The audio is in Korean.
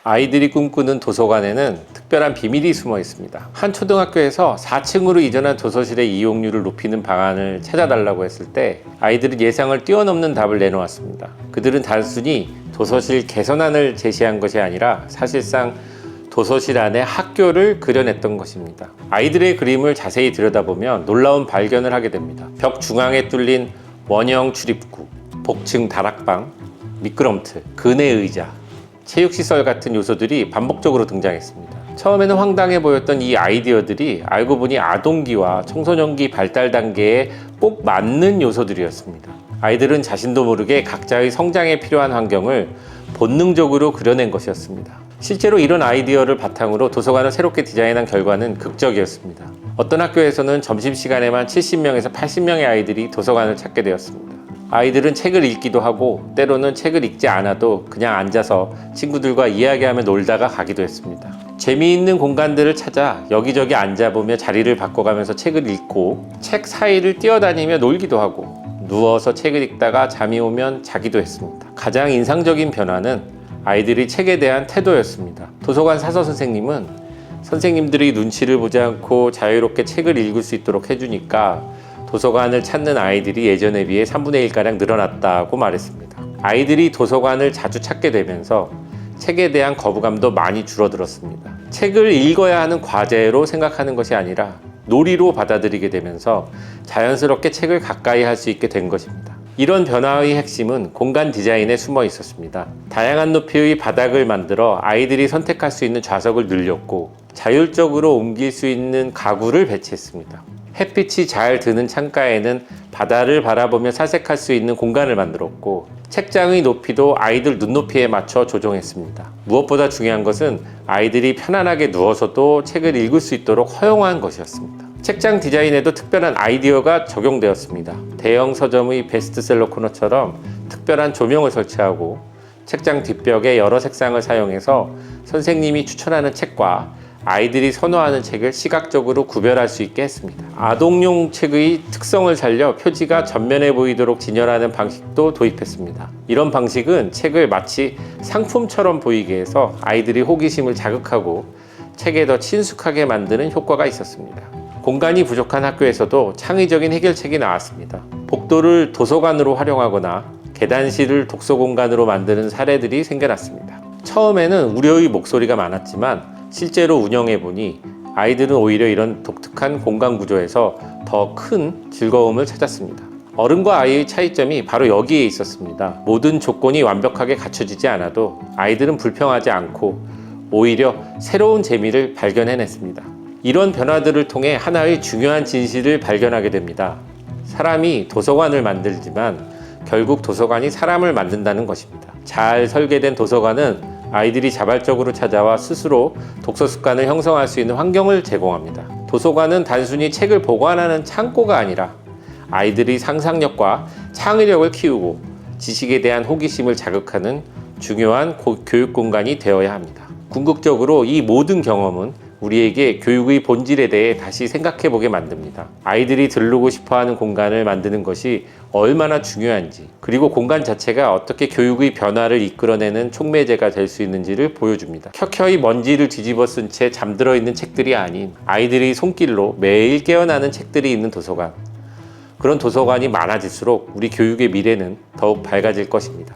아이들이 꿈꾸는 도서관에는 특별한 비밀이 숨어 있습니다. 한 초등학교에서 4층으로 이전한 도서실의 이용률을 높이는 방안을 찾아달라고 했을 때 아이들은 예상을 뛰어넘는 답을 내놓았습니다. 그들은 단순히 도서실 개선안을 제시한 것이 아니라 사실상 도서실 안에 학교를 그려냈던 것입니다. 아이들의 그림을 자세히 들여다보면 놀라운 발견을 하게 됩니다. 벽 중앙에 뚫린 원형 출입구, 복층 다락방, 미끄럼틀, 그네 의자, 체육시설 같은 요소들이 반복적으로 등장했습니다. 처음에는 황당해 보였던 이 아이디어들이 알고 보니 아동기와 청소년기 발달 단계에 꼭 맞는 요소들이었습니다. 아이들은 자신도 모르게 각자의 성장에 필요한 환경을 본능적으로 그려낸 것이었습니다. 실제로 이런 아이디어를 바탕으로 도서관을 새롭게 디자인한 결과는 극적이었습니다. 어떤 학교에서는 점심시간에만 70명에서 80명의 아이들이 도서관을 찾게 되었습니다. 아이들은 책을 읽기도 하고 때로는 책을 읽지 않아도 그냥 앉아서 친구들과 이야기하며 놀다가 가기도 했습니다. 재미있는 공간들을 찾아 여기저기 앉아보며 자리를 바꿔가면서 책을 읽고 책 사이를 뛰어다니며 놀기도 하고 누워서 책을 읽다가 잠이 오면 자기도 했습니다. 가장 인상적인 변화는 아이들이 책에 대한 태도였습니다. 도서관 사서 선생님은 선생님들이 눈치를 보지 않고 자유롭게 책을 읽을 수 있도록 해주니까 도서관을 찾는 아이들이 예전에 비해 3분의 1가량 늘어났다고 말했습니다. 아이들이 도서관을 자주 찾게 되면서 책에 대한 거부감도 많이 줄어들었습니다. 책을 읽어야 하는 과제로 생각하는 것이 아니라 놀이로 받아들이게 되면서 자연스럽게 책을 가까이 할 수 있게 된 것입니다. 이런 변화의 핵심은 공간 디자인에 숨어 있었습니다. 다양한 높이의 바닥을 만들어 아이들이 선택할 수 있는 좌석을 늘렸고 자율적으로 옮길 수 있는 가구를 배치했습니다. 햇빛이 잘 드는 창가에는 바다를 바라보며 사색할 수 있는 공간을 만들었고 책장의 높이도 아이들 눈높이에 맞춰 조정했습니다. 무엇보다 중요한 것은 아이들이 편안하게 누워서도 책을 읽을 수 있도록 허용한 것이었습니다. 책장 디자인에도 특별한 아이디어가 적용되었습니다. 대형 서점의 베스트셀러 코너처럼 특별한 조명을 설치하고 책장 뒷벽에 여러 색상을 사용해서 선생님이 추천하는 책과 아이들이 선호하는 책을 시각적으로 구별할 수 있게 했습니다. 아동용 책의 특성을 살려 표지가 전면에 보이도록 진열하는 방식도 도입했습니다. 이런 방식은 책을 마치 상품처럼 보이게 해서 아이들이 호기심을 자극하고 책에 더 친숙하게 만드는 효과가 있었습니다. 공간이 부족한 학교에서도 창의적인 해결책이 나왔습니다. 복도를 도서관으로 활용하거나 계단실을 독서공간으로 만드는 사례들이 생겨났습니다. 처음에는 우려의 목소리가 많았지만 실제로 운영해보니 아이들은 오히려 이런 독특한 공간 구조에서 더 큰 즐거움을 찾았습니다. 어른과 아이의 차이점이 바로 여기에 있었습니다. 모든 조건이 완벽하게 갖춰지지 않아도 아이들은 불평하지 않고 오히려 새로운 재미를 발견해냈습니다. 이런 변화들을 통해 하나의 중요한 진실을 발견하게 됩니다. 사람이 도서관을 만들지만 결국 도서관이 사람을 만든다는 것입니다. 잘 설계된 도서관은 아이들이 자발적으로 찾아와 스스로 독서 습관을 형성할 수 있는 환경을 제공합니다. 도서관은 단순히 책을 보관하는 창고가 아니라 아이들이 상상력과 창의력을 키우고 지식에 대한 호기심을 자극하는 중요한 교육 공간이 되어야 합니다. 궁극적으로 이 모든 경험은 우리에게 교육의 본질에 대해 다시 생각해 보게 만듭니다. 아이들이 들르고 싶어하는 공간을 만드는 것이 얼마나 중요한지, 그리고 공간 자체가 어떻게 교육의 변화를 이끌어내는 촉매제가 될 수 있는지를 보여줍니다. 켜켜이 먼지를 뒤집어 쓴 채 잠들어 있는 책들이 아닌 아이들이 손길로 매일 깨어나는 책들이 있는 도서관, 그런 도서관이 많아질수록 우리 교육의 미래는 더욱 밝아질 것입니다.